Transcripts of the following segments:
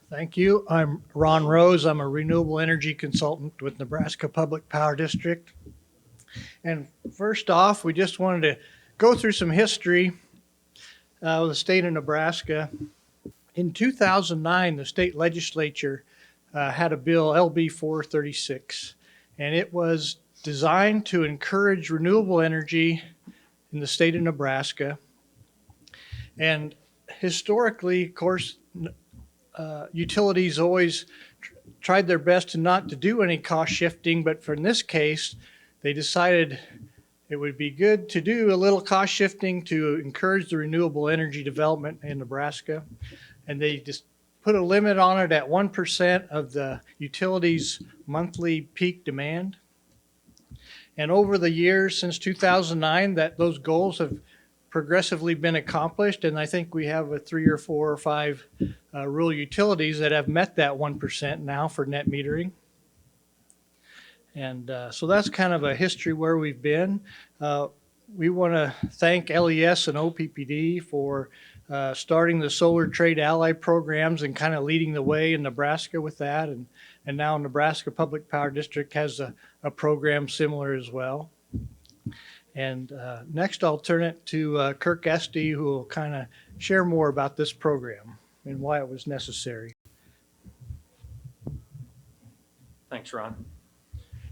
Thank you. I'm Ron Rose. I'm a renewable energy consultant with Nebraska Public Power District. And first off, we just wanted to go through some history of the state of Nebraska. In 2009, the state legislature had a bill, LB 436, and it was designed to encourage renewable energy in the state of Nebraska. And historically, of course, utilities always tried their best not to do any cost shifting, but for in this case, they decided it would be good to do a little cost shifting to encourage the renewable energy development in Nebraska. And they just put a limit on it at 1% of the utility's monthly peak demand. And over the years since 2009, those goals have progressively been accomplished, and I think we have 3 or 4 or 5 rural utilities that have met that 1% now for net metering. And so that's kind of a history where we've been. We want to thank LES and OPPD for starting the Solar Trade Ally programs and kind of leading the way in Nebraska with that. And now Nebraska Public Power District has a program similar as well. And next I'll turn it to Kirk Estee, who will kind of share more about this program and why it was necessary. Thanks, Ron.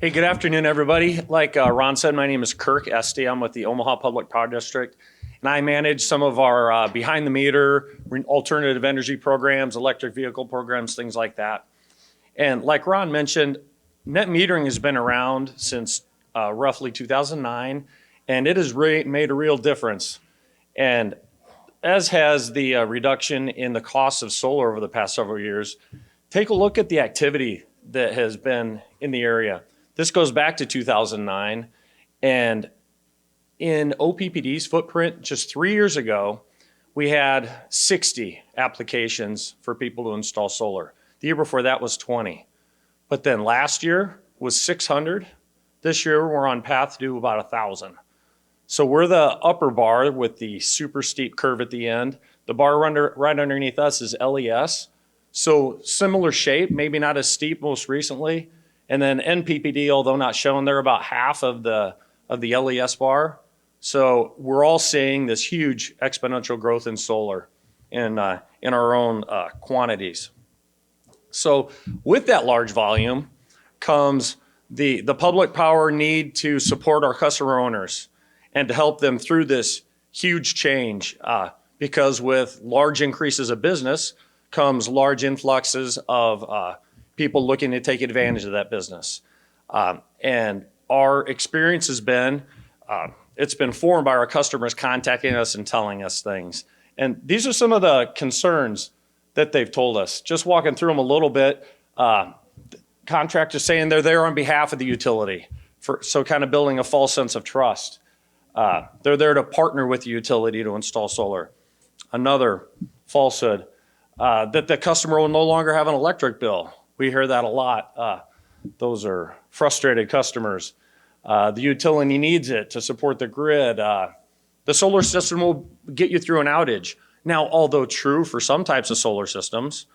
Hey, good afternoon, everybody. Like Ron said, my name is Kirk Estee. I'm with the Omaha Public Power District, and I manage some of our behind-the-meter alternative energy programs, electric vehicle programs, things like that. And like Ron mentioned, net metering has been around since roughly 2009, and it has made a real difference. And as has the reduction in the cost of solar over the past several years. Take a look at the activity that has been in the area. This goes back to 2009, and in OPPD's footprint just 3 years ago, we had 60 applications for people to install solar. The year before that was 20. But then last year was 600. This year we're on path to do about 1,000. So we're the upper bar with the super steep curve at the end. The bar right underneath us is LES. So similar shape, maybe not as steep most recently. And then NPPD, although not shown, they're about half of the LES bar. So we're all seeing this huge exponential growth in solar in our own quantities. So with that large volume comes the public power need to support our customer owners and to help them through this huge change, because with large increases of business comes large influxes of people looking to take advantage of that business. And our experience has been, it's been formed by our customers contacting us and telling us things. And these are some of the concerns that they've told us. Just walking through them a little bit, contractors saying they're there on behalf of the utility, so kind of building a false sense of trust. They're there to partner with the utility to install solar. Another falsehood, that the customer will no longer have an electric bill. We hear that a lot. Those are frustrated customers. The utility needs it to support the grid. The solar system will get you through an outage. Now, although true for some types of solar systems,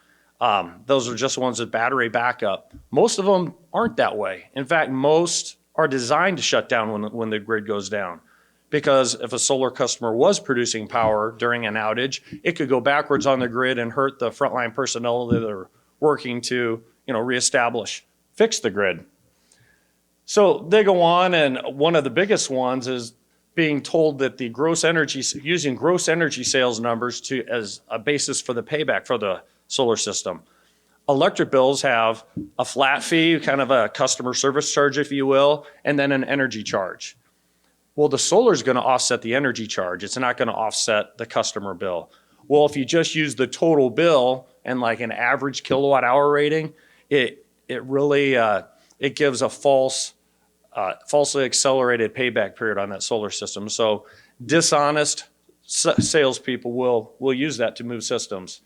those are just ones with battery backup. Most of them aren't that way. In fact, most are designed to shut down when the grid goes down. Because if a solar customer was producing power during an outage, it could go backwards on the grid and hurt the frontline personnel that are working to, reestablish, fix the grid. So they go on, and one of the biggest ones is being told that using gross energy sales numbers as a basis for the payback for the solar system. Electric bills have a flat fee, kind of a customer service charge, if you will, and then an energy charge. Well, the solar is going to offset the energy charge. It's not going to offset the customer bill. Well, if you just use the total bill and like an average kilowatt hour rating, it really it gives a falsely accelerated payback period on that solar system. So dishonest salespeople will use that to move systems.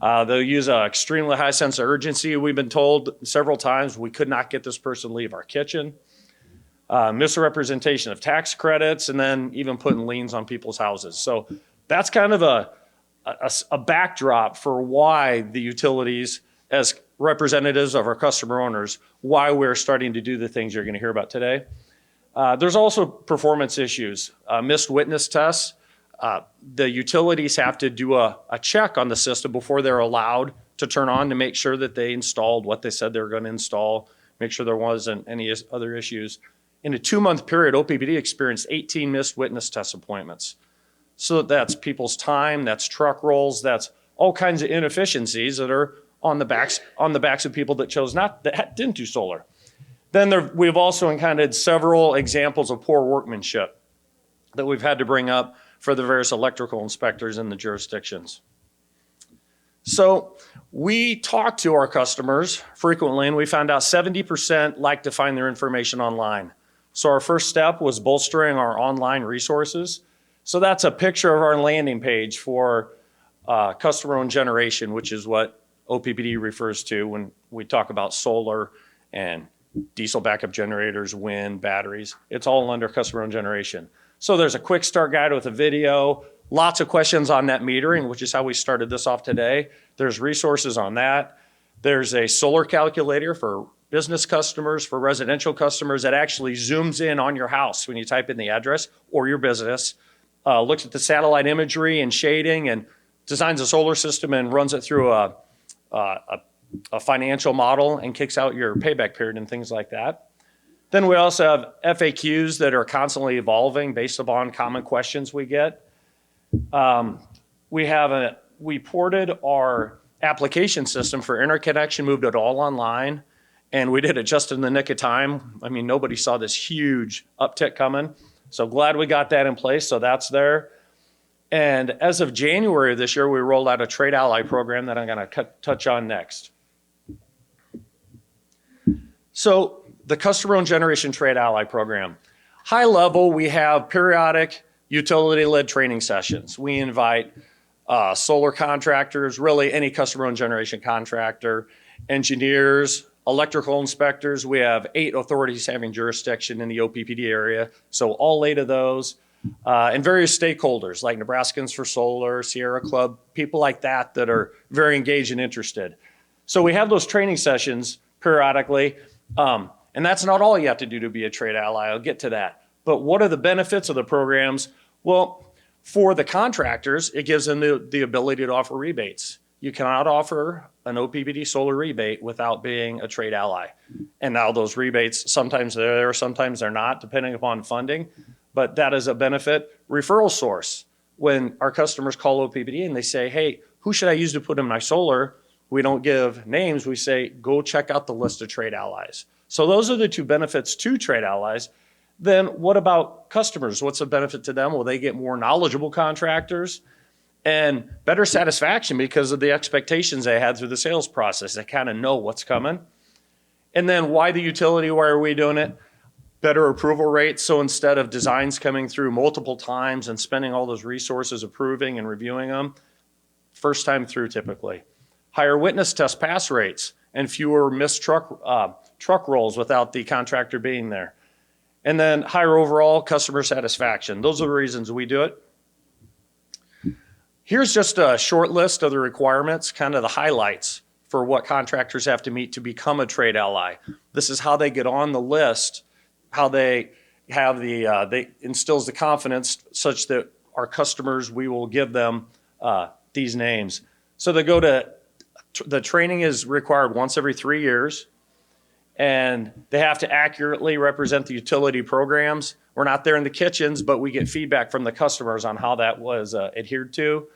They'll use an extremely high sense of urgency. We've been told several times we could not get this person to leave our kitchen. Misrepresentation of tax credits, and then even putting liens on people's houses. So that's kind of a backdrop for why the utilities as representatives of our customer owners, why we're starting to do the things you're going to hear about today. There's also performance issues, missed witness tests. The utilities have to do a check on the system before they're allowed to turn on to make sure that they installed what they said they were going to install, make sure there wasn't any other issues. In a 2-month period, OPPD experienced 18 missed witness test appointments. So that's people's time, that's truck rolls, that's all kinds of inefficiencies that are on the backs of people that didn't do solar. Then we've also encountered several examples of poor workmanship that we've had to bring up for the various electrical inspectors in the jurisdictions. So we talk to our customers frequently, and we found out 70% like to find their information online. So our first step was bolstering our online resources. So that's a picture of our landing page for customer-owned generation, which is what OPPD refers to when we talk about solar and diesel backup generators, wind, batteries. It's all under customer-owned generation. So there's a quick start guide with a video, lots of questions on net metering, which is how we started this off today. There's resources on that. There's a solar calculator for business customers, for residential customers that actually zooms in on your house when you type in the address or your business, looks at the satellite imagery and shading and designs a solar system and runs it through a financial model and kicks out your payback period and things like that. Then we also have FAQs that are constantly evolving based upon common questions we get. We ported our application system for interconnection, moved it all online, and we did it just in the nick of time. I mean, nobody saw this huge uptick coming. So glad we got that in place, so that's there. And as of January of this year, we rolled out a trade ally program that I'm going to touch on next. So the customer-owned generation trade ally program. High level, we have periodic utility-led training sessions. We invite solar contractors, really any customer-owned generation contractor, engineers, electrical inspectors. We have 8 authorities having jurisdiction in the OPPD area, so all 8 of those. And various stakeholders like Nebraskans for Solar, Sierra Club, people like that are very engaged and interested. So we have those training sessions periodically, and that's not all you have to do to be a trade ally. I'll get to that. But what are the benefits of the programs? Well, for the contractors, it gives them the ability to offer rebates. You cannot offer an OPPD solar rebate without being a trade ally. And now those rebates, sometimes they're there, sometimes they're not, depending upon funding. But that is a benefit. Referral source. When our customers call OPPD and they say, hey, who should I use to put in my solar? We don't give names. We say, go check out the list of trade allies. So those are the 2 benefits to trade allies. Then what about customers? What's the benefit to them? Well, they get more knowledgeable contractors and better satisfaction because of the expectations they had through the sales process. They kind of know what's coming. And then why the utility? Why are we doing it? Better approval rates. So instead of designs coming through multiple times and spending all those resources approving and reviewing them, first time through typically. Higher witness test pass rates and fewer missed truck rolls without the contractor being there. And then higher overall customer satisfaction. Those are the reasons we do it. Here's just a short list of the requirements, kind of the highlights for what contractors have to meet to become a trade ally. This is how they get on the list, how they have they instills the confidence such that our customers, we will give them these names. So they go to, the training is required once every 3 years, and they have to accurately represent the utility programs. We're not there in the kitchens, but we get feedback from the customers on how that was adhered to.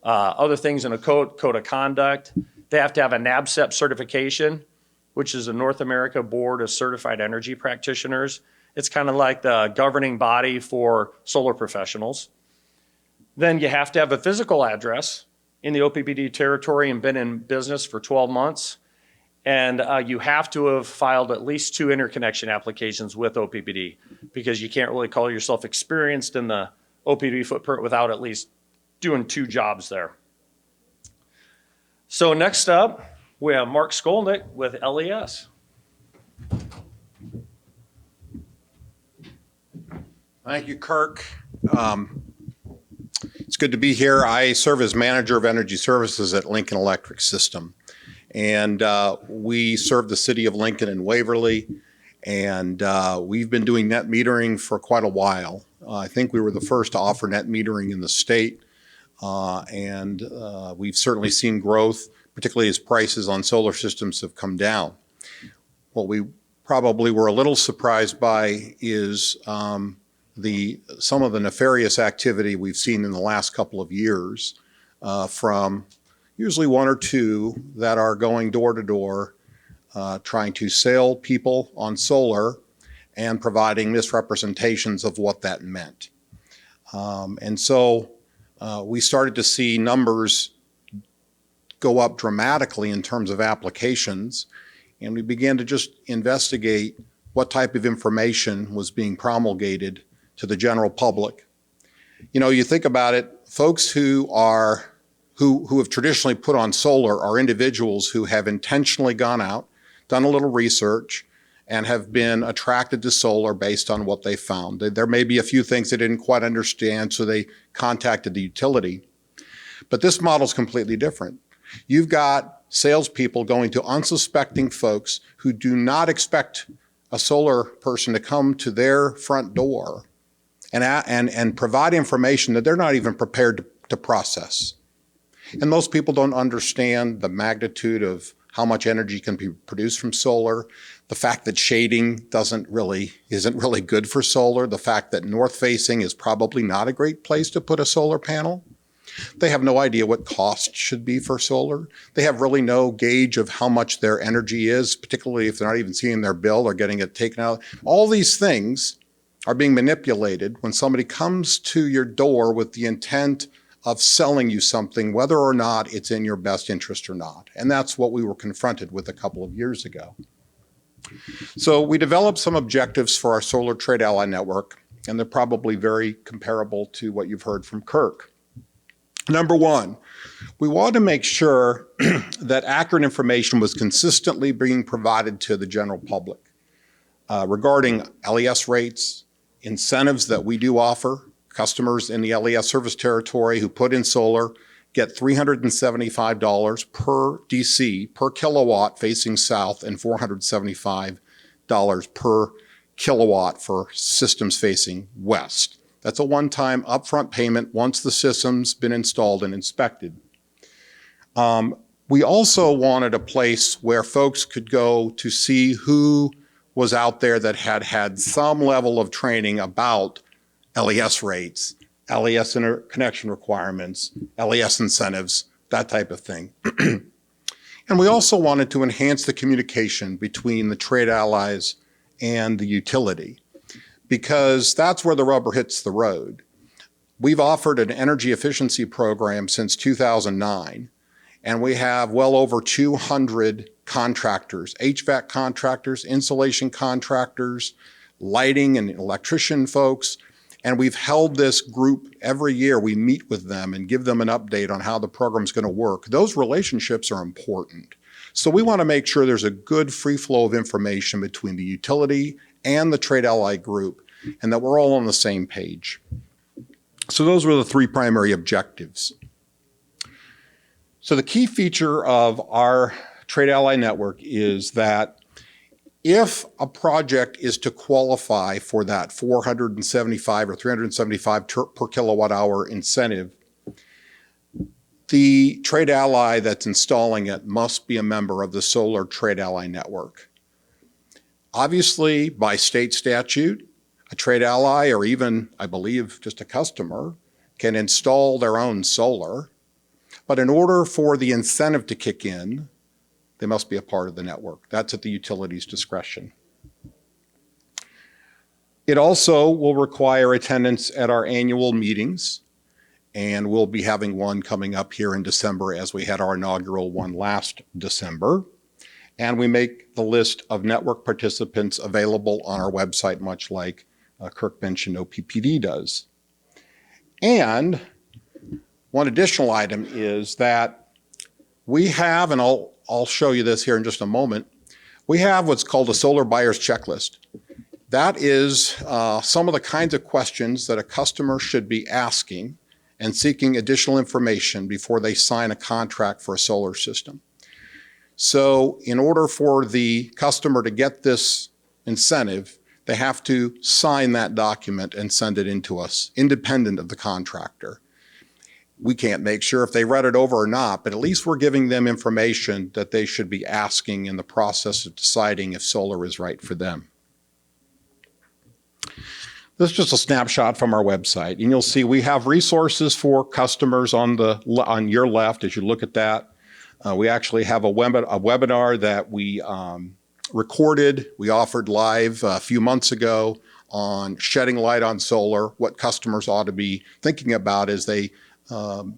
Other things in a code of conduct. They have to have a NABCEP certification, which is a North America Board of Certified Energy Practitioners. It's kind of like the governing body for solar professionals. Then you have to have a physical address in the OPPD territory and been in business for 12 months. And you have to have filed at least 2 interconnection applications with OPPD because you can't really call yourself experienced in the OPPD footprint without at least doing 2 jobs there. So next up, we have Marc Shkolnick with LES. Thank you, Kirk. It's good to be here. I serve as manager of energy services at Lincoln Electric System. And we serve the city of Lincoln and Waverly. And we've been doing net metering for quite a while. I think we were the first to offer net metering in the state. And we've certainly seen growth, particularly as prices on solar systems have come down. What we probably were a little surprised by is some of the nefarious activity we've seen in the last couple of years from usually one or two that are going door to door trying to sell people on solar and providing misrepresentations of what that meant. And so we started to see numbers go up dramatically in terms of applications, and we began to just investigate what type of information was being promulgated to the general public. You know, you think about it, folks who have traditionally put on solar are individuals who have intentionally gone out, done a little research, and have been attracted to solar based on what they found. There may be a few things they didn't quite understand, so they contacted the utility. But this model is completely different. You've got salespeople going to unsuspecting folks who do not expect a solar person to come to their front door and provide information that they're not even prepared to process. And most people don't understand the magnitude of how much energy can be produced from solar, the fact that shading isn't really good for solar, the fact that north facing is probably not a great place to put a solar panel. They have no idea what cost should be for solar. They have really no gauge of how much their energy is, particularly if they're not even seeing their bill or getting it taken out. All these things are being manipulated when somebody comes to your door with the intent of selling you something, whether or not it's in your best interest or not. And that's what we were confronted with a couple of years ago. So we developed some objectives for our solar trade ally network, and they're probably very comparable to what you've heard from Kirk. Number one, we wanted to make sure that accurate information was consistently being provided to the general public regarding LES rates, incentives that we do offer. Customers in the LES service territory who put in solar get $375 per DC per kilowatt facing south and $475 per kilowatt for systems facing west. That's a one-time upfront payment once the system's been installed and inspected. We also wanted a place where folks could go to see who was out there that had some level of training about LES rates, LES interconnection requirements, LES incentives, that type of thing. And we also wanted to enhance the communication between the trade allies and the utility, because that's where the rubber hits the road. We've offered an energy efficiency program since 2009, and we have well over 200 contractors, HVAC contractors, insulation contractors, lighting and electrician folks. And we've held this group every year. We meet with them and give them an update on how the program's going to work. Those relationships are important. So we want to make sure there's a good free flow of information between the utility and the trade ally group, and that we're all on the same page. So those were the three primary objectives. So the key feature of our trade ally network is that if a project is to qualify for that 475 or 375 per kilowatt hour incentive, the trade ally that's installing it must be a member of the solar trade ally network. Obviously, by state statute, a trade ally or even, I believe, just a customer can install their own solar. But in order for the incentive to kick in, they must be a part of the network. That's at the utility's discretion. It also will require attendance at our annual meetings, and we'll be having one coming up here in December as we had our inaugural one last December. And we make the list of network participants available on our website, much like Kirk mentioned OPPD does. And one additional item is that we have, and I'll show you this here in just a moment, we have what's called a solar buyer's checklist. That is some of the kinds of questions that a customer should be asking and seeking additional information before they sign a contract for a solar system. So in order for the customer to get this incentive, they have to sign that document and send it in to us, independent of the contractor. We can't make sure if they read it over or not, but at least we're giving them information that they should be asking in the process of deciding if solar is right for them. This is just a snapshot from our website, and you'll see we have resources for customers on your left as you look at that. We actually have a webinar that we recorded, we offered live a few months ago on shedding light on solar, what customers ought to be thinking about as they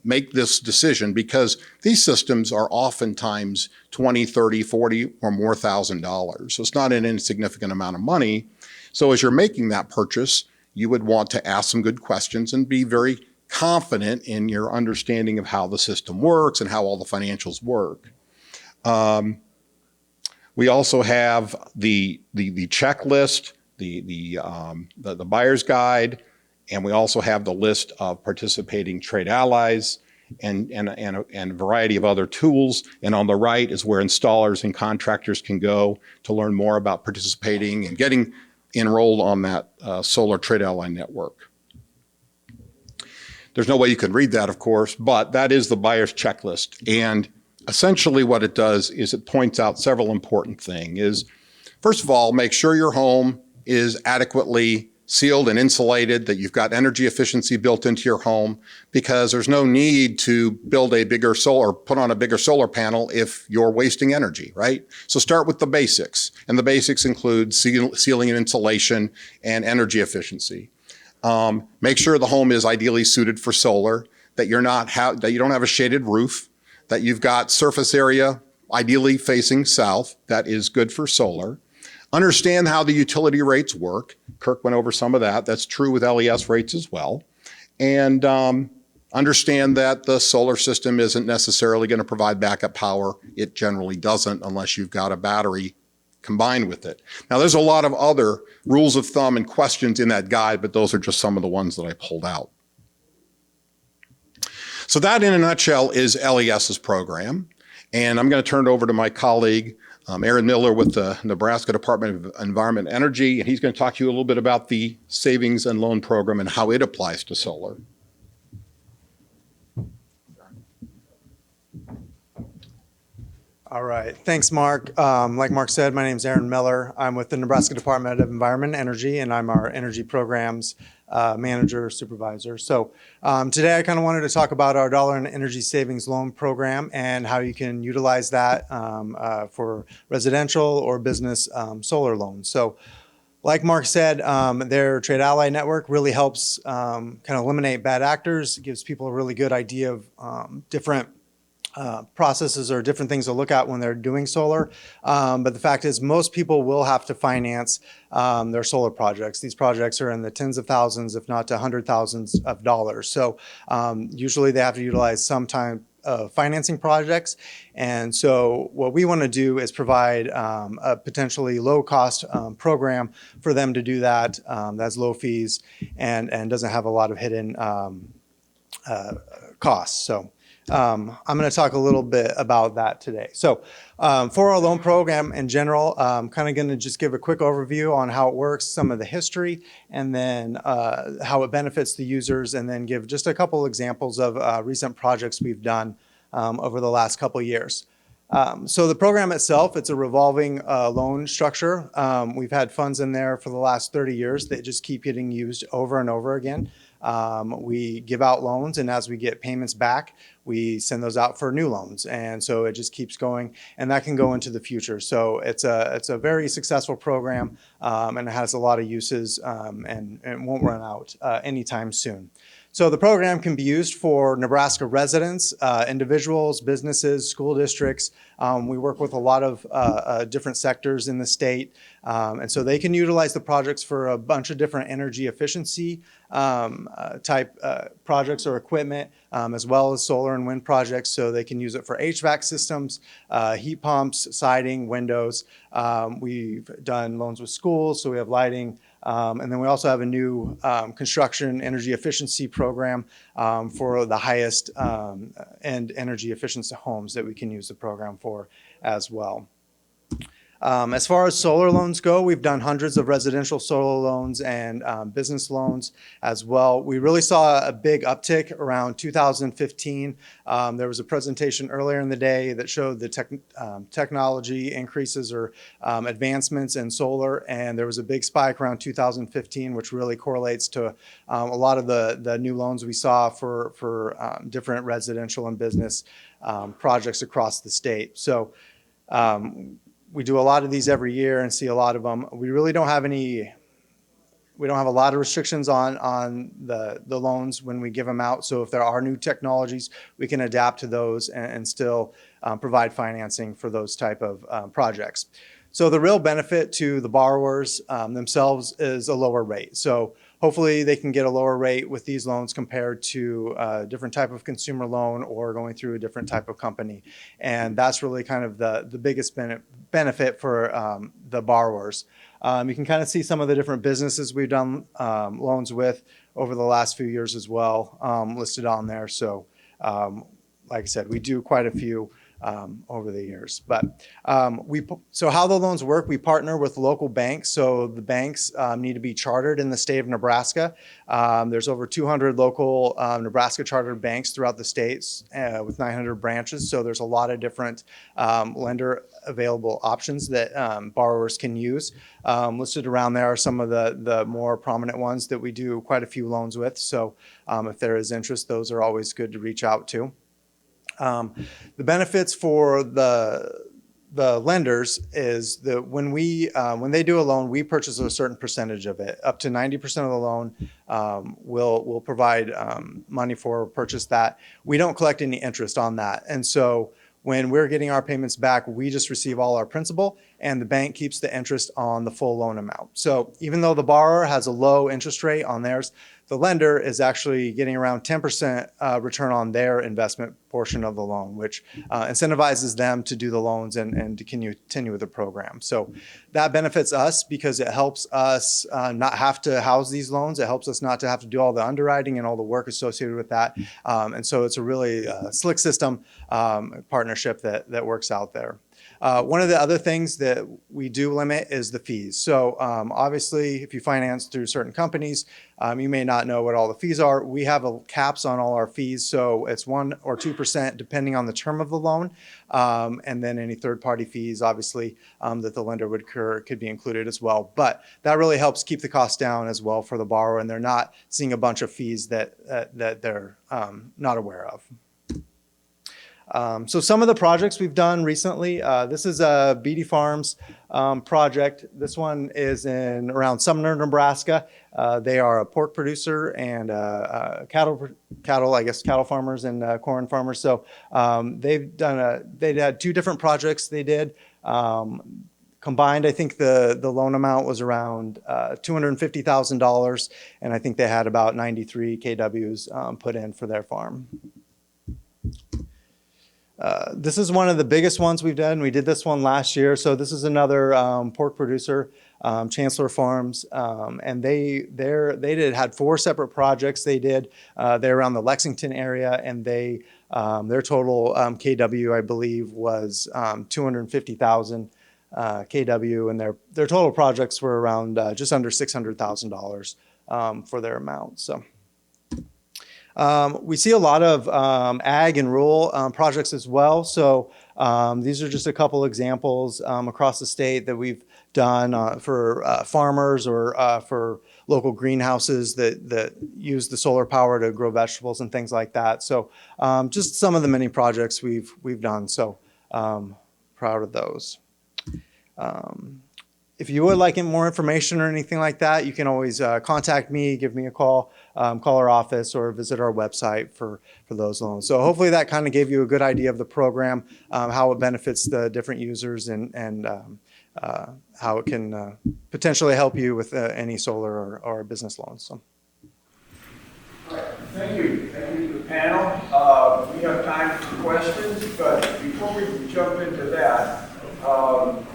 make this decision, because these systems are oftentimes $20, $30, $40 or more $1,000. So it's not an insignificant amount of money. So as you're making that purchase, you would want to ask some good questions and be very confident in your understanding of how the system works and how all the financials work. We also have the checklist, the buyer's guide, and we also have the list of participating trade allies and a variety of other tools. And on the right is where installers and contractors can go to learn more about participating and getting enrolled on that solar trade ally network. There's no way you can read that, of course, but that is the buyer's checklist. And essentially what it does is it points out several important things. First of all, make sure your home is adequately sealed and insulated, that you've got energy efficiency built into your home, because there's no need to build a bigger solar, put on a bigger solar panel if you're wasting energy, right? So start with the basics, and the basics include sealing and insulation and energy efficiency. Make sure the home is ideally suited for solar, that you don't have a shaded roof, that you've got surface area ideally facing south that is good for solar. Understand how the utility rates work. Kirk went over some of that. That's true with LES rates as well. And understand that the solar system isn't necessarily going to provide backup power. It generally doesn't unless you've got a battery combined with it. Now, there's a lot of other rules of thumb and questions in that guide, but those are just some of the ones that I pulled out. So that, in a nutshell, is LES's program. And I'm going to turn it over to my colleague, Aaron Miller with the Nebraska Department of Environment and Energy, and he's going to talk to you a little bit about the savings and loan program and how it applies to solar. All right, thanks, Mark. Like Mark said, my name is Aaron Miller. I'm with the Nebraska Department of Environment and Energy, and I'm our energy programs manager, supervisor. So today I kind of wanted to talk about our Dollar and Energy Savings Loan Program and how you can utilize that for residential or business solar loans. So like Mark said, their Trade Ally Network really helps kind of eliminate bad actors. It gives people a really good idea of different processes or different things to look at when they're doing solar. But the fact is most people will have to finance their solar projects. These projects are in the tens of thousands, if not to hundred thousands of dollars. So usually they have to utilize some type of financing projects. And so what we want to do is provide a potentially low cost program for them to do that. That's low fees and doesn't have a lot of hidden costs. So I'm going to talk a little bit about that today. So for our loan program in general, I'm kind of going to just give a quick overview on how it works, some of the history, and then how it benefits the users, and then give just a couple examples of recent projects we've done over the last couple years. So the program itself, it's a revolving loan structure. We've had funds in there for the last 30 years that just keep getting used over and over again. We give out loans, and as we get payments back, we send those out for new loans. And so it just keeps going, and that can go into the future. So it's a very successful program, and it has a lot of uses, and won't run out anytime soon. So the program can be used for Nebraska residents, individuals, businesses, school districts. We work with a lot of different sectors in the state. And so they can utilize the projects for a bunch of different energy efficiency type projects or equipment, as well as solar and wind projects. So they can use it for HVAC systems, heat pumps, siding, windows. We've done loans with schools, so we have lighting, And then we also have a new construction energy efficiency program for the highest end energy efficiency homes that we can use the program for as well. As far as solar loans go, we've done hundreds of residential solar loans and business loans as well. We really saw a big uptick around 2015. There was a presentation earlier in the day that showed the technology increases or advancements in solar, and there was a big spike around 2015, which really correlates to a lot of the new loans we saw for different residential and business projects across the state. So we do a lot of these every year and see a lot of them. We really don't have a lot of restrictions on the loans when we give them out. So if there are new technologies, we can adapt to those and still provide financing for those type of projects. So the real benefit to the borrowers themselves is a lower rate. So hopefully they can get a lower rate with these loans compared to a different type of consumer loan or going through a different type of company. And that's really kind of the biggest benefit for the borrowers. You can kind of see some of the different businesses we've done loans with over the last few years as well, listed on there. So like I said, we do quite a few over the years. But so how the loans work, we partner with local banks. So the banks need to be chartered in the state of Nebraska. There's over 200 local Nebraska chartered banks throughout the states with 900 branches. So there's a lot of different lender available options that borrowers can use. Listed around there are some of the more prominent ones that we do quite a few loans with. So if there is interest, those are always good to reach out to. The benefits for the lenders is that when they do a loan, we purchase a certain percentage of it. Up to 90% of the loan we'll provide money for, purchase that. We don't collect any interest on that. And so when we're getting our payments back, we just receive all our principal, and the bank keeps the interest on the full loan amount. So even though the borrower has a low interest rate on theirs, the lender is actually getting around 10% return on their investment portion of the loan, which incentivizes them to do the loans and to continue with the program. So that benefits us because it helps us not have to house these loans. It helps us not to have to do all the underwriting and all the work associated with that. And so it's a really slick system partnership that works out there. One of the other things that we do limit is the fees. So obviously, if you finance through certain companies, you may not know what all the fees are. We have caps on all our fees, so it's 1 or 2% depending on the term of the loan. And then any third-party fees, obviously, that the lender would incur could be included as well. But that really helps keep the cost down as well for the borrower, and they're not seeing a bunch of fees that they're not aware of. So some of the projects we've done recently, this is a Beatty Farms project. This one is around Sumner, Nebraska. They are a pork producer and cattle farmers and corn farmers. So they had 2 different projects they did. Combined, I think the loan amount was around $250,000, and I think they had about 93 kWs put in for their farm. This is one of the biggest ones we've done. We did this one last year. So this is another pork producer, Chancellor Farms, and they had 4 separate projects they did. They're around the Lexington area, and their total kW, I believe, was 250,000 kW, and their total projects were around just under $600,000 for their amount. So. We see a lot of ag and rural projects as well. So these are just a couple examples across the state that we've done for farmers or for local greenhouses that use the solar power to grow vegetables and things like that. So just some of the many projects we've done. So proud of those. If you would like more information or anything like that, you can always contact me, give me a call, call our office, or visit our website for those loans. So hopefully that kind of gave you a good idea of the program, how it benefits the different users, and how it can potentially help you with any solar or business loans. So. All right. Thank you. Thank you to the panel. We have time for questions, but before we jump into that, I'm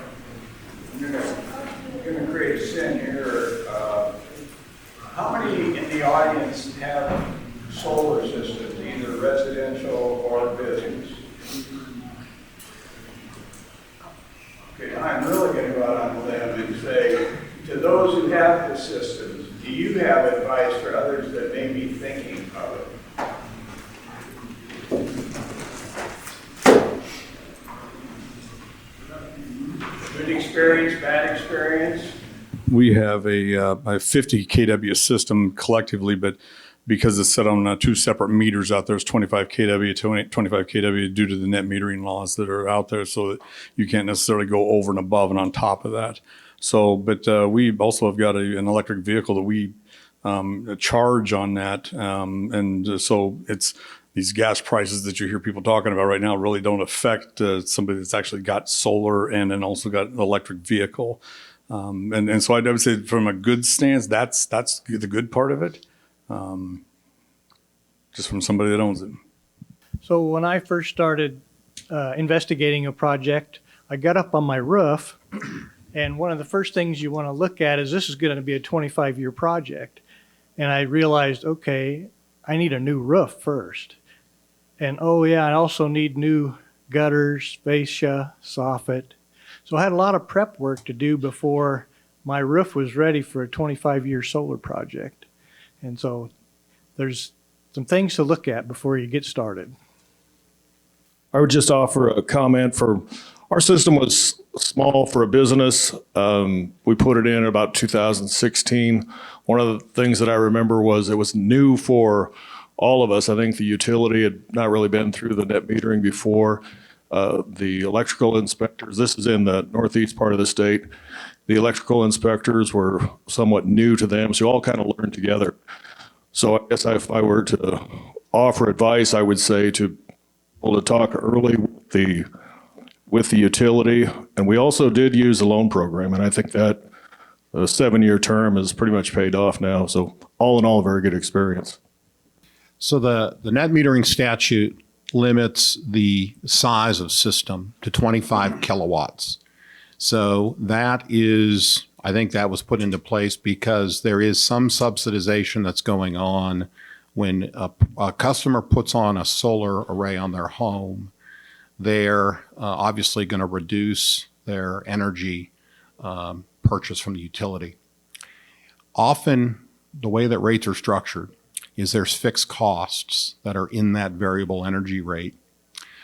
going to create a scene here. How many in the audience have solar systems, either residential or business? Okay, I'm really going to go out on a limb and say, to those who have the systems, do you have advice for others that may be thinking of it? Good experience, bad experience? We have a 50 kW system collectively, but because it's set on two separate meters out there, it's 25 kW to 25 kW due to the net metering laws that are out there, so that you can't necessarily go over and above and on top of that. So, but we also have got an electric vehicle that we charge on that, and so it's these gas prices that you hear people talking about right now really don't affect somebody that's actually got solar and then also got an electric vehicle. And so I would say from a good stance, that's the good part of it, just from somebody that owns it. So when I first started investigating a project, I got up on my roof, and one of the first things you want to look at is this is going to be a 25-year project. And I realized, okay, I need a new roof first. And oh yeah, I also need new gutters, fascia, soffit. So I had a lot of prep work to do before my roof was ready for a 25-year solar project. And so there's some things to look at before you get started. I would just offer a comment for our system was small for a business. We put it in about 2016. One of the things that I remember was it was new for all of us. I think the utility had not really been through the net metering before. The electrical inspectors, this is in the northeast part of the state, the electrical inspectors were somewhat new to them, so you all kind of learned together. So I guess if I were to offer advice, I would say to talk early with the utility. And we also did use a loan program, and I think that a 7-year term is pretty much paid off now. So all in all, a very good experience. So the net metering statute limits the size of system to 25 kilowatts. So that is, I think that was put into place because there is some subsidization that's going on when a customer puts on a solar array on their home. They're obviously going to reduce their energy purchase from the utility. Often, the way that rates are structured is there's fixed costs that are in that variable energy rate,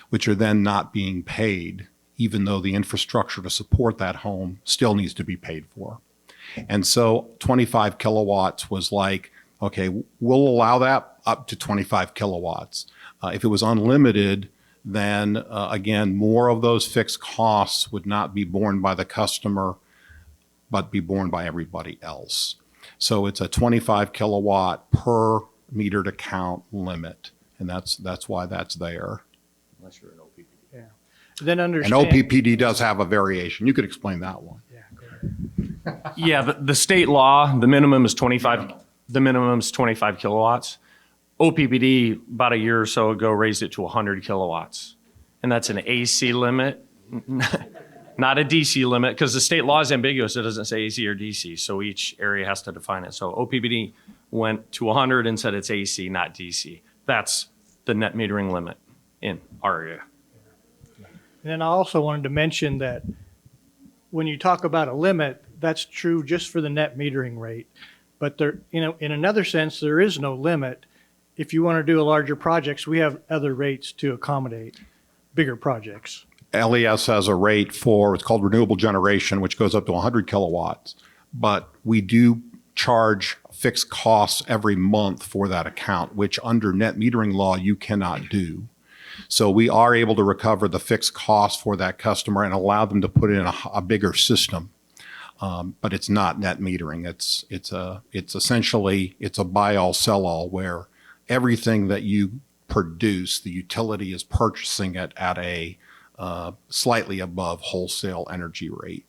which are then not being paid, even though the infrastructure to support that home still needs to be paid for. And so 25 kilowatts was like, okay, we'll allow that up to 25 kilowatts. If it was unlimited, then again, more of those fixed costs would not be borne by the customer, but be borne by everybody else. So it's a 25 kilowatt per metered account limit, and that's why that's there. Unless you're an OPPD. Yeah. Then And understand. OPPD does have a variation. You could explain that one. Yeah, go ahead. Yeah, the state law, the minimum is 25. The minimum is 25 kilowatts. OPPD about a year or so ago raised it to 100 kilowatts, and that's an AC limit, not a DC limit, because the state law is ambiguous. It doesn't say AC or DC, so each area has to define it. So OPPD went to 100 and said it's AC, not DC. That's the net metering limit in our area. And then I also wanted to mention that when you talk about a limit, that's true just for the net metering rate. But there, in another sense, there is no limit. If you want to do a larger projects, we have other rates to accommodate bigger projects. LES has a rate for, it's called renewable generation, which goes up to 100 kilowatts. But we do charge fixed costs every month for that account, which under net metering law, you cannot do. So we are able to recover the fixed cost for that customer and allow them to put in a bigger system. But it's not net metering. It's essentially, it's a buy all, sell all, where everything that you produce, the utility is purchasing it at a slightly above wholesale energy rate.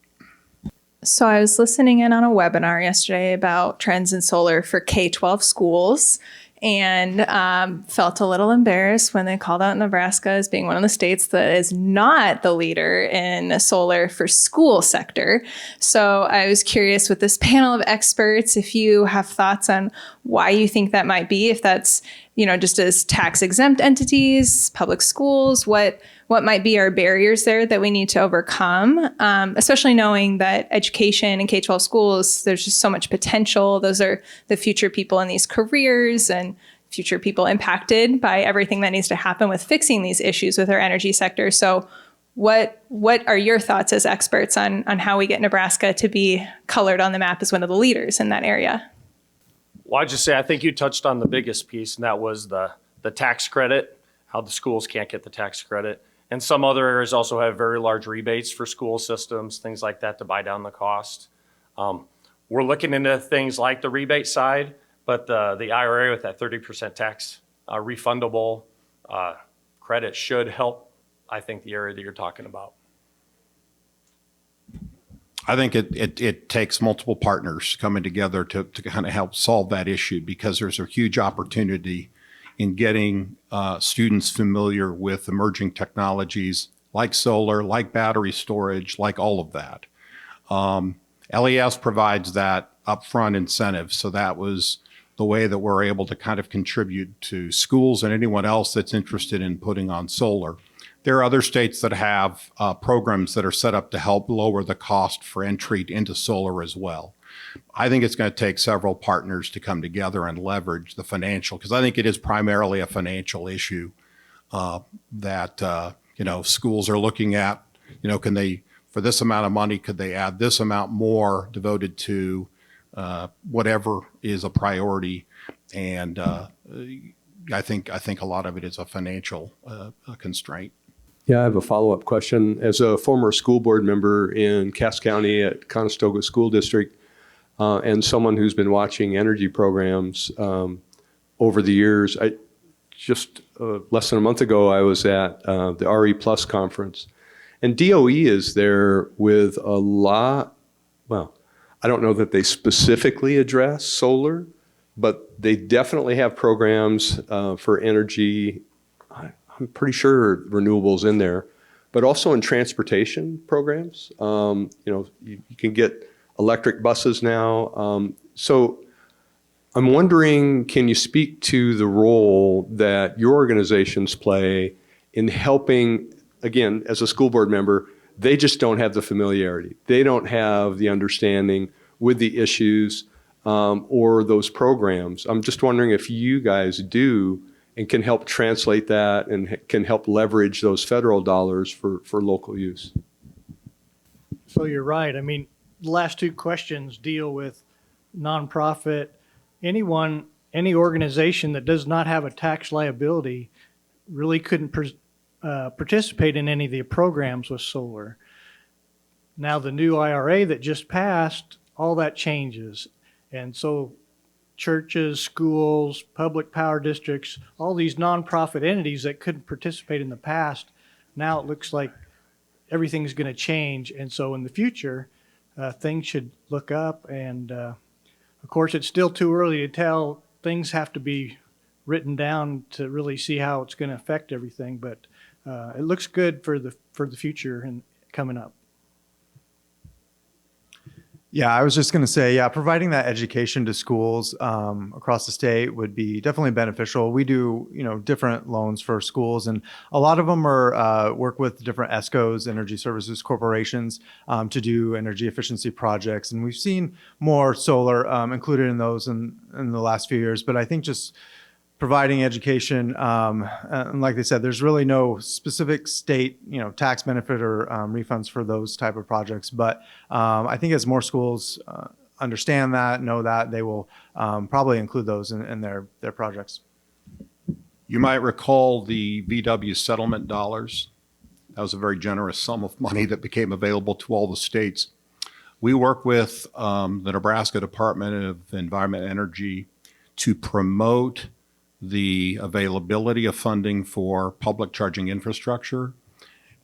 So I was listening in on a webinar yesterday about trends in solar for K-12 schools, and felt a little embarrassed when they called out Nebraska as being one of the states that is not the leader in solar for school sector. So I was curious with this panel of experts if you have thoughts on why you think that might be, if that's, just as tax exempt entities, public schools, what might be our barriers there that we need to overcome, especially knowing that education in K-12 schools, there's just so much potential. Those are the future people in these careers and future people impacted by everything that needs to happen with fixing these issues with our energy sector. So what are your thoughts as experts on how we get Nebraska to be colored on the map as one of the leaders in that area? Well, I'd just say I think you touched on the biggest piece, and that was the tax credit, how the schools can't get the tax credit. And some other areas also have very large rebates for school systems, things like that to buy down the cost. We're looking into things like the rebate side, but the IRA with that 30% tax refundable credit should help, I think, the area that you're talking about. I think it takes multiple partners coming together to kind of help solve that issue, because there's a huge opportunity in getting students familiar with emerging technologies like solar, like battery storage, like all of that. LES provides that upfront incentive, so that was the way that we're able to kind of contribute to schools and anyone else that's interested in putting on solar. There are other states that have programs that are set up to help lower the cost for entry into solar as well. I think it's going to take several partners to come together and leverage the financial, because I think it is primarily a financial issue that schools are looking at. Can they, for this amount of money, could they add this amount more devoted to whatever is a priority? And I think a lot of it is a financial constraint. Yeah, I have a follow-up question. As a former school board member in Cass County at Conestoga School District, and someone who's been watching energy programs over the years, just less than a month ago, I was at the RE Plus conference. And DOE is there with a lot, well, I don't know that they specifically address solar, but they definitely have programs for energy. I'm pretty sure renewables in there, but also in transportation programs. You can get electric buses now. So I'm wondering, can you speak to the role that your organizations play in helping, again, as a school board member, they just don't have the familiarity. They don't have the understanding with the issues or those programs. I'm just wondering if you guys do and can help translate that and can help leverage those federal dollars for local use. So you're right. I mean, the last two questions deal with nonprofit. Any organization that does not have a tax liability really couldn't participate in any of the programs with solar. Now the new IRA that just passed, all that changes. And so churches, schools, public power districts, all these nonprofit entities that couldn't participate in the past, now it looks like everything's going to change. And so in the future, things should look up. And of course, it's still too early to tell. Things have to be written down to really see how it's going to affect everything. But it looks good for the future and coming up. Yeah, I was just going to say, providing that education to schools across the state would be definitely beneficial. We do, different loans for schools, and a lot of them are work with different ESCOs, energy services corporations, to do energy efficiency projects. And we've seen more solar included in those in the last few years. But I think just providing education, and like they said, there's really no specific state, tax benefit or refunds for those type of projects. But I think as more schools understand that, know that, they will probably include those in their projects. You might recall the VW settlement dollars. That was a very generous sum of money that became available to all the states. We work with the Nebraska Department of Environment and Energy to promote the availability of funding for public charging infrastructure.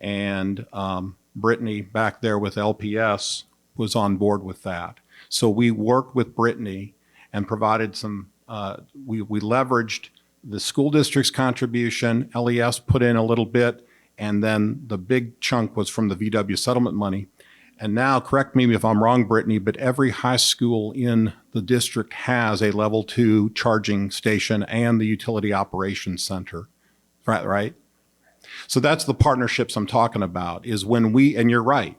And Brittany back there with LPS was on board with that. So we worked with Brittany and provided some We leveraged the school district's contribution, LES put in a little bit, and then the big chunk was from the VW settlement money. And now, correct me if I'm wrong, Brittany, but every high school in the district has a level 2 charging station and the utility operations center, right? So that's the partnerships I'm talking about, is when and you're right,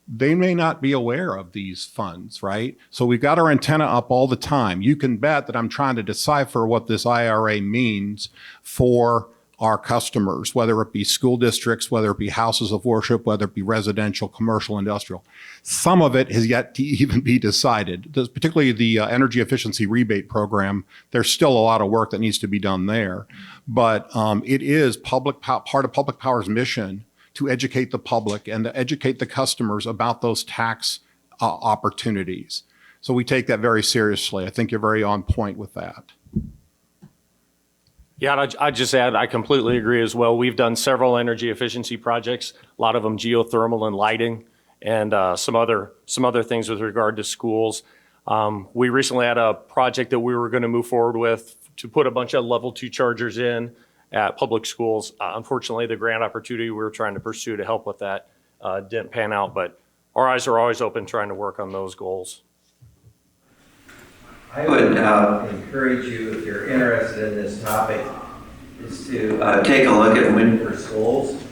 they may not be aware of these funds, right? So we've got our antenna up all the time. You can bet that I'm trying to decipher what this IRA means for our customers, whether it be school districts, whether it be houses of worship, whether it be residential, commercial, industrial. Some of it has yet to even be decided. Particularly the energy efficiency rebate program, there's still a lot of work that needs to be done there. But it is part of Public Power's mission to educate the public and to educate the customers about those tax opportunities. So we take that very seriously. I think you're very on point with that. Yeah, and I'd just add, I completely agree as well. We've done several energy efficiency projects, a lot of them geothermal and lighting, and some other things with regard to schools. We recently had a project that we were going to move forward with to put a bunch of level 2 chargers in at public schools. Unfortunately, the grant opportunity we were trying to pursue to help with that didn't pan out, but our eyes are always open trying to work on those goals. I would encourage you, if you're interested in this topic, is to take a look at Win for Schools.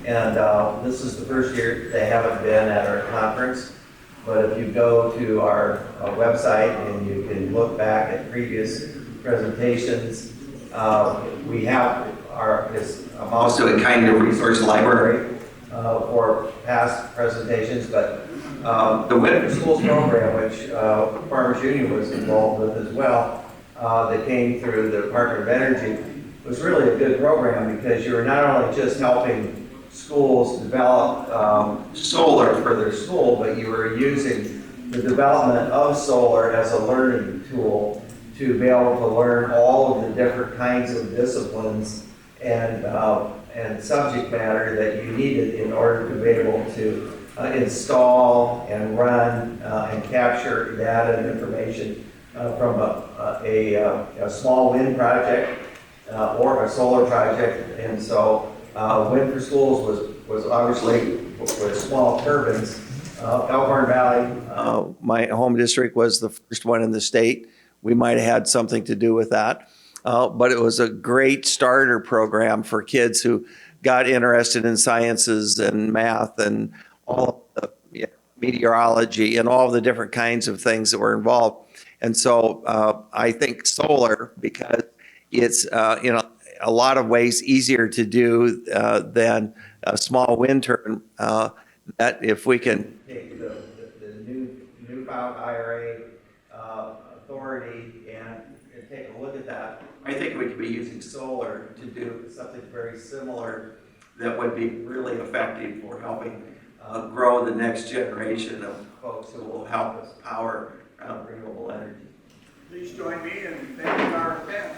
And this is the first year they haven't been at our conference, but if you go to our website and you can look back at previous presentations, we have also a kind of resource library for past presentations, but the Win for Schools program, which Farmers Union was involved with as well, that came through the Department of Energy, was really a good program because you were not only just helping schools develop solar for their school, but you were using the development of solar as a learning tool to be able to learn all of the different kinds of disciplines and subject matter that you needed in order to be able to install and run and capture data and information from a small wind project or a solar project. And so Wind for Schools was obviously with small turbines. Elkhorn Valley, my home district, was the first one in the state. We might have had something to do with that. But it was a great starter program for kids who got interested in sciences and math and all of the meteorology and all the different kinds of things that were involved. And so I think solar, because it's in a lot of ways easier to do than a small wind turbine, that if we can take the newfound IRA authority and take a look at that, I think we could be using solar to do something very similar that would be really effective for helping grow the next generation of folks who will help us power renewable energy. Please join me in thanking our event.